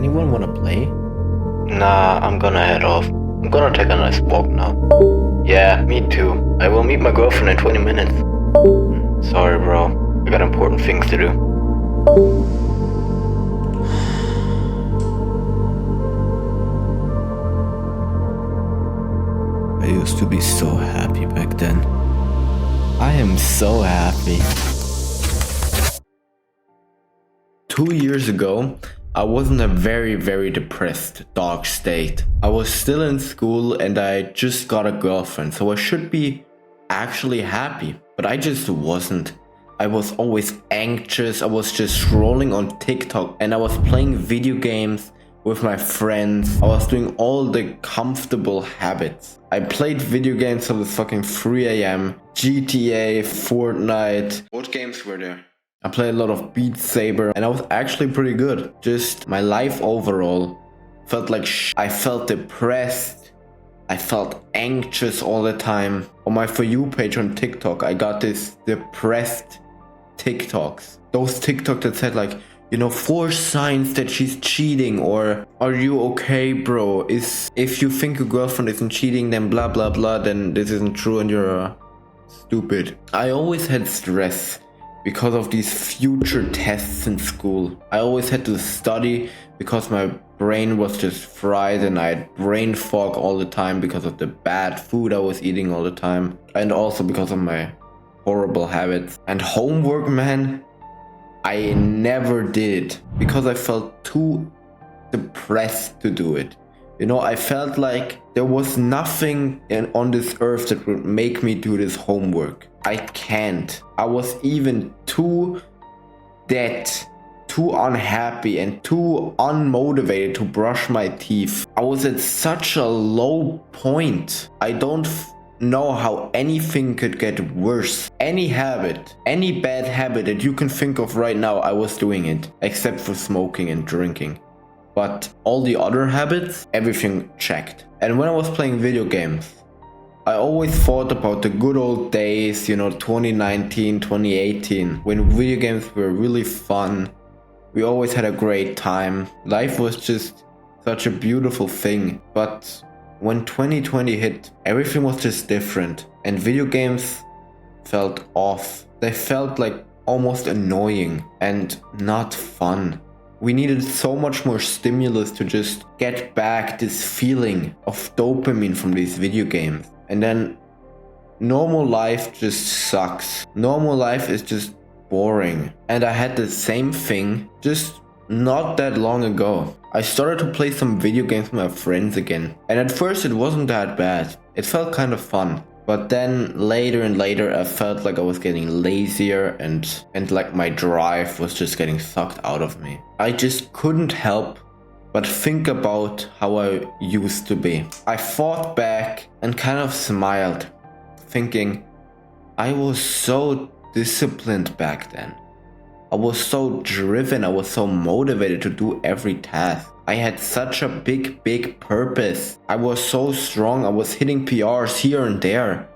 Anyone wanna play? Nah, I'm gonna head off. I'm gonna take a nice walk now. Yeah, me too. I will meet my girlfriend in 20 minutes. Sorry, bro. I got important things to do. I used to be so happy back then. I am so happy. 2 years ago, I was in a very depressed, dark state. I was still in school and I just got a girlfriend, so I should be actually happy, but I just wasn't. I was always anxious, I was just scrolling on TikTok and I was playing video games with my friends. I was doing all the comfortable habits. I played video games till it's fucking 3 a.m. GTA, Fortnite. What games were there? I played a lot of Beat Saber and I was actually pretty good. Just my life overall felt like I felt depressed. I felt anxious all the time. On my For You page on TikTok, I got this depressed TikToks. Those TikTok that said like, 4 signs that she's cheating, or are you okay, bro? If you think your girlfriend isn't cheating, then blah blah blah, then this isn't true and you're stupid. I always had stress because of these future tests in school. I always had to study because my brain was just fried and I had brain fog all the time because of the bad food I was eating all the time, and also because of my horrible habits. And homework, man, I never did it because I felt too depressed to do it. I felt like there was nothing on this earth that would make me do this homework. I can't. I was even too dead, too unhappy and too unmotivated to brush my teeth. I was at such a low point. I don't know how anything could get worse. Any habit, any bad habit that you can think of right now, I was doing it, except for smoking and drinking. But all the other habits, everything checked. And when I was playing video games, I always thought about the good old days, 2019, 2018, when video games were really fun. We always had a great time. Life was just such a beautiful thing. But when 2020 hit, everything was just different. And video games felt off. They felt like almost annoying and not fun. We needed so much more stimulus to just get back this feeling of dopamine from these video games. And then normal life just sucks. Normal life is just boring. And I had the same thing just not that long ago. I started to play some video games with my friends again. And at first it wasn't that bad. It felt kind of fun. But then later and later I felt like I was getting lazier and like my drive was just getting sucked out of me. I just couldn't help but think about how I used to be. I thought back and kind of smiled, thinking I was so disciplined back then. I was so driven, I was so motivated to do every task. I had such a big purpose. I was so strong, I was hitting PRs here and there.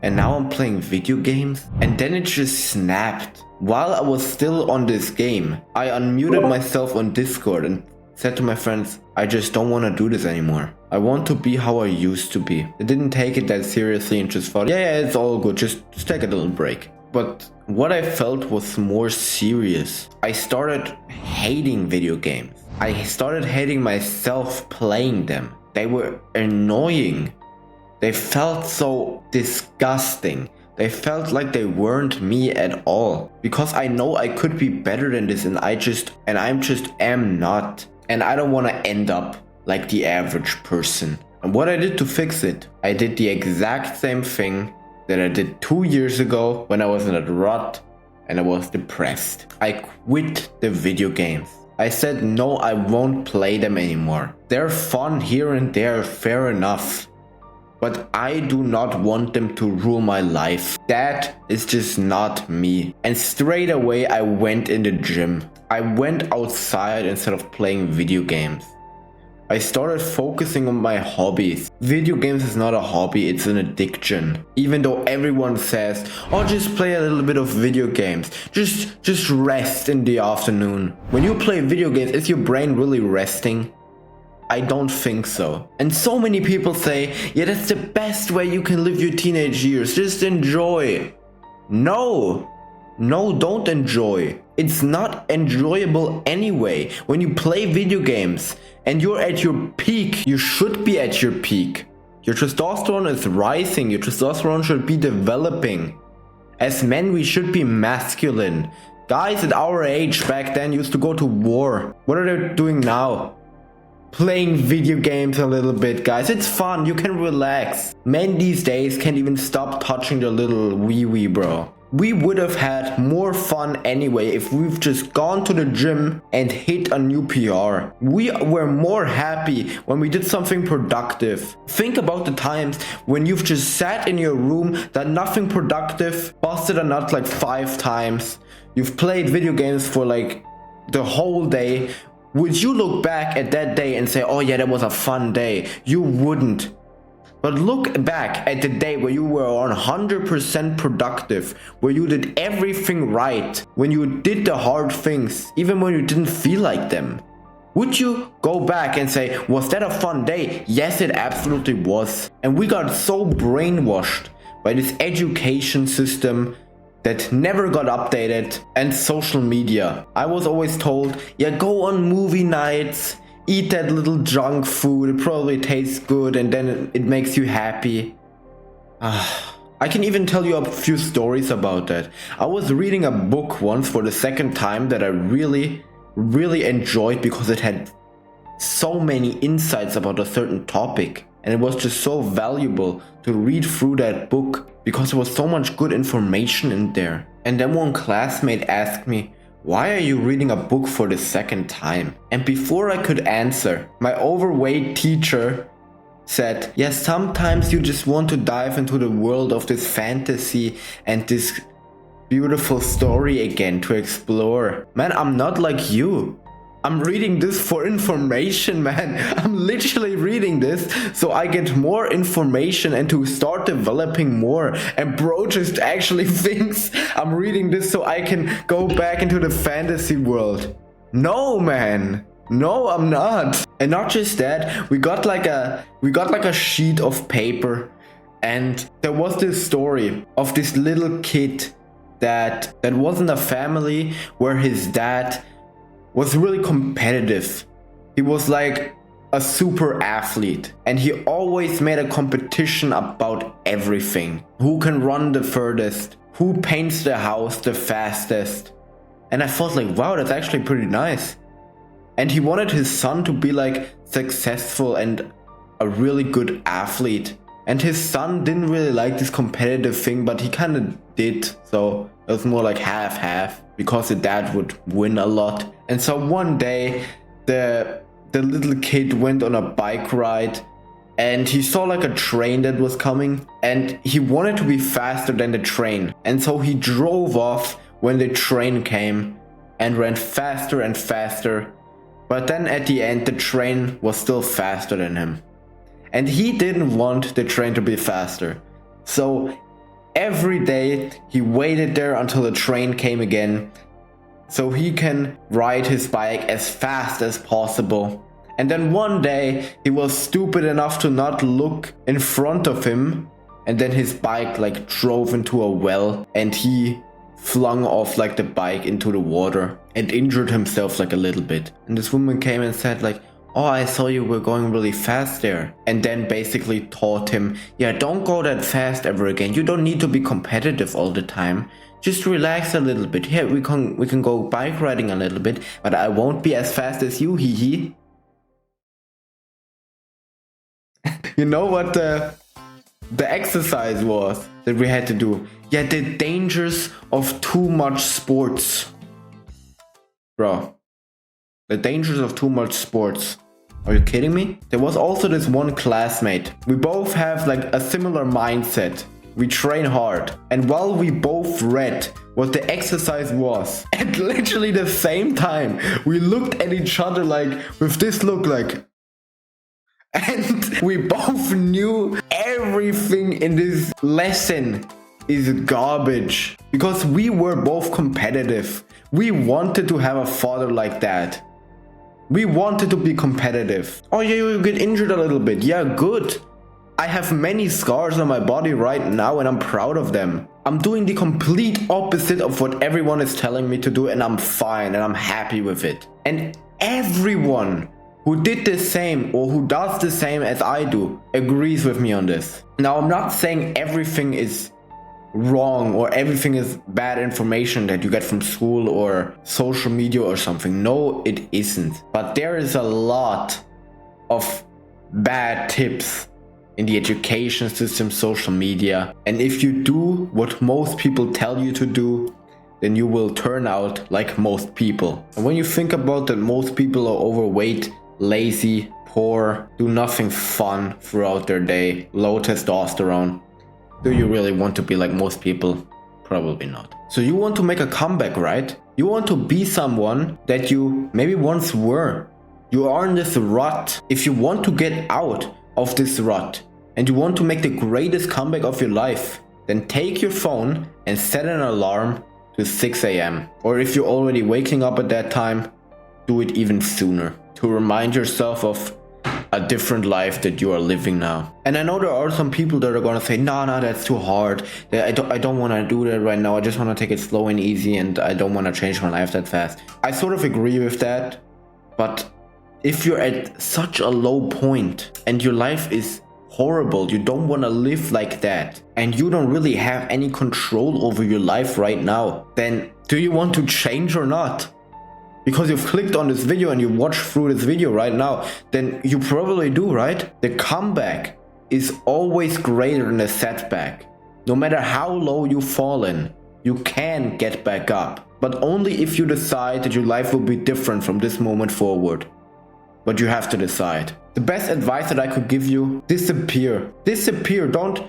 And now I'm playing video games? And then it just snapped. While I was still on this game, I unmuted myself on Discord and said to my friends, I just don't want to do this anymore. I want to be how I used to be. I didn't take it that seriously and just thought, yeah, it's all good, just take a little break. But what I felt was more serious. I started hating video games. I started hating myself playing them. They were annoying. They felt so disgusting. They felt like they weren't me at all. Because I know I could be better than this and I'm just am not. And I don't want to end up like the average person. And what I did to fix it, I did the exact same thing that I did 2 years ago when I was in a rut and I was depressed. I quit the video games. I said no, I won't play them anymore. They're fun here and there, fair enough. But I do not want them to rule my life. That is just not me. And straight away I went in the gym. I went outside instead of playing video games. I started focusing on my hobbies. Video games is not a hobby, it's an addiction. Even though everyone says, oh, just play a little bit of video games. Just rest in the afternoon. When you play video games, is your brain really resting? I don't think so. And so many people say, yeah, that's the best way you can live your teenage years. Just enjoy. No, don't enjoy. It's not enjoyable anyway. When you play video games and you're at your peak, you should be at your peak. Your testosterone is rising. Your testosterone should be developing. As men, we should be masculine. Guys at our age back then used to go to war. What are they doing now? Playing video games a little bit, guys. It's fun. You can relax. Men these days can't even stop touching their little wee-wee, bro. We would have had more fun anyway if we've just gone to the gym and hit a new PR. We were more happy when we did something productive. Think about the times when you've just sat in your room, done nothing productive, busted a nut like 5 times. You've played video games for like the whole day. Would you look back at that day and say, oh yeah, that was a fun day? You wouldn't. But look back at the day where you were 100% productive, where you did everything right, when you did the hard things, even when you didn't feel like them. Would you go back and say, was that a fun day? Yes, it absolutely was. And we got so brainwashed by this education system that never got updated, and social media. I was always told, yeah, go on movie nights, eat that little junk food, it probably tastes good and then it makes you happy. I can even tell you a few stories about that. I was reading a book once for the second time that I really enjoyed because it had so many insights about a certain topic. And it was just so valuable to read through that book because there was so much good information in there. And then one classmate asked me, why are you reading a book for the second time? And before I could answer, my overweight teacher said, yeah, sometimes you just want to dive into the world of this fantasy and this beautiful story again to explore. Man, I'm not like you. I'm reading this for information, man. I'm literally reading this so I get more information and to start developing more. And bro just actually thinks I'm reading this so I can go back into the fantasy world. No, man. No, I'm not. And not just that, we got like a sheet of paper, and there was this story of this little kid that wasn't a family where his dad was really competitive. He was like a super athlete and he always made a competition about everything. Who can run the furthest? Who paints the house the fastest? And I thought like, wow, that's actually pretty nice. And he wanted his son to be like successful and a really good athlete. And his son didn't really like this competitive thing, but he kind of did. So it was more like half-half because the dad would win a lot. And so one day the little kid went on a bike ride and he saw like a train that was coming and he wanted to be faster than the train. And so he drove off when the train came and ran faster and faster. But then at the end the train was still faster than him. And he didn't want the train to be faster. So every day he waited there until the train came again so he can ride his bike as fast as possible. And then one day he was stupid enough to not look in front of him, and then his bike like drove into a well and he flung off like the bike into the water and injured himself like a little bit. And this woman came and said like, oh, I saw you were going really fast there. And then basically taught him, yeah, don't go that fast ever again. You don't need to be competitive all the time. Just relax a little bit. Here, we can go bike riding a little bit, but I won't be as fast as you, hee hee. You know what the exercise was that we had to do? Yeah, the dangers of too much sports. Bro, the dangers of too much sports. Are you kidding me? There was also this one classmate. We both have like a similar mindset. We train hard. And while we both read what the exercise was, at literally the same time, we looked at each other like, with this look like, And we both knew everything in this lesson is garbage. Because we were both competitive. We wanted to have a father like that. We wanted to be competitive. Oh yeah, you get injured a little bit. Yeah, good. I have many scars on my body right now and I'm proud of them. I'm doing the complete opposite of what everyone is telling me to do, and I'm fine and I'm happy with it. And everyone who did the same or who does the same as I do agrees with me on this. Now, I'm not saying everything is wrong or everything is bad information that you get from school or social media or something. No, it isn't. But there is a lot of bad tips in the education system, social media. And if you do what most people tell you to do, then you will turn out like most people. And when you think about that, most people are overweight, lazy, poor, do nothing fun throughout their day, low testosterone. Do you really want to be like most people? Probably not. So you want to make a comeback, right? You want to be someone that you maybe once were. You are in this rut. If you want to get out of this rut and you want to make the greatest comeback of your life, then take your phone and set an alarm to 6 a.m. Or if you're already waking up at that time, do it even sooner to remind yourself of a different life that you are living now. And I know there are some people that are gonna say, no, that's too hard. I don't want to do that right now. I just want to take it slow and easy, and I don't want to change my life that fast. I sort of agree with that, but if you're at such a low point and your life is horrible, you don't want to live like that, and you don't really have any control over your life right now, then do you want to change or not? Because you've clicked on this video and you watched through this video right now, then you probably do, right? The comeback is always greater than the setback. No matter how low you've fallen, you can get back up. But only if you decide that your life will be different from this moment forward. But you have to decide. The best advice that I could give you, disappear. Disappear, don't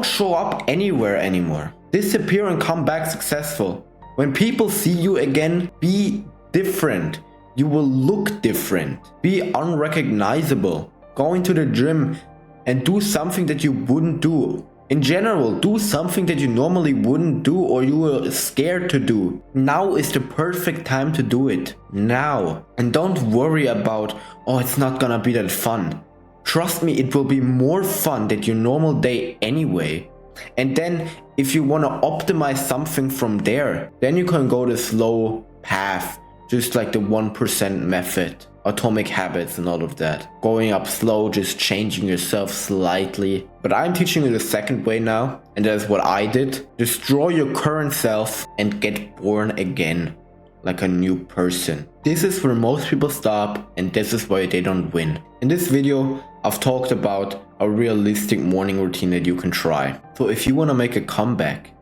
show up anywhere anymore. Disappear and come back successful. When people see you again, be different. You will look different. Be unrecognizable. Go into the gym and do something that you wouldn't do. In general, do something that you normally wouldn't do or you were scared to do. Now is the perfect time to do it. Now. And don't worry about, oh, it's not gonna be that fun. Trust me, it will be more fun than your normal day anyway. And then if you want to optimize something from there, then you can go the slow path. Just like the 1% method, atomic habits and all of that. Going up slow, just changing yourself slightly. But I'm teaching you the second way now, and that's what I did. Destroy your current self and get born again, like a new person. This is where most people stop, and this is why they don't win. In this video, I've talked about a realistic morning routine that you can try. So if you want to make a comeback,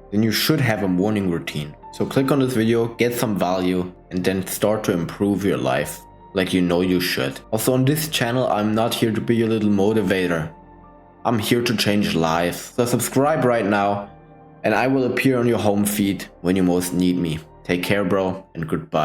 then you should have a morning routine. So click on this video, get some value, and then start to improve your life like you know you should. Also on this channel, I'm not here to be your little motivator. I'm here to change lives. So subscribe right now and I will appear on your home feed when you most need me. Take care, bro, and goodbye.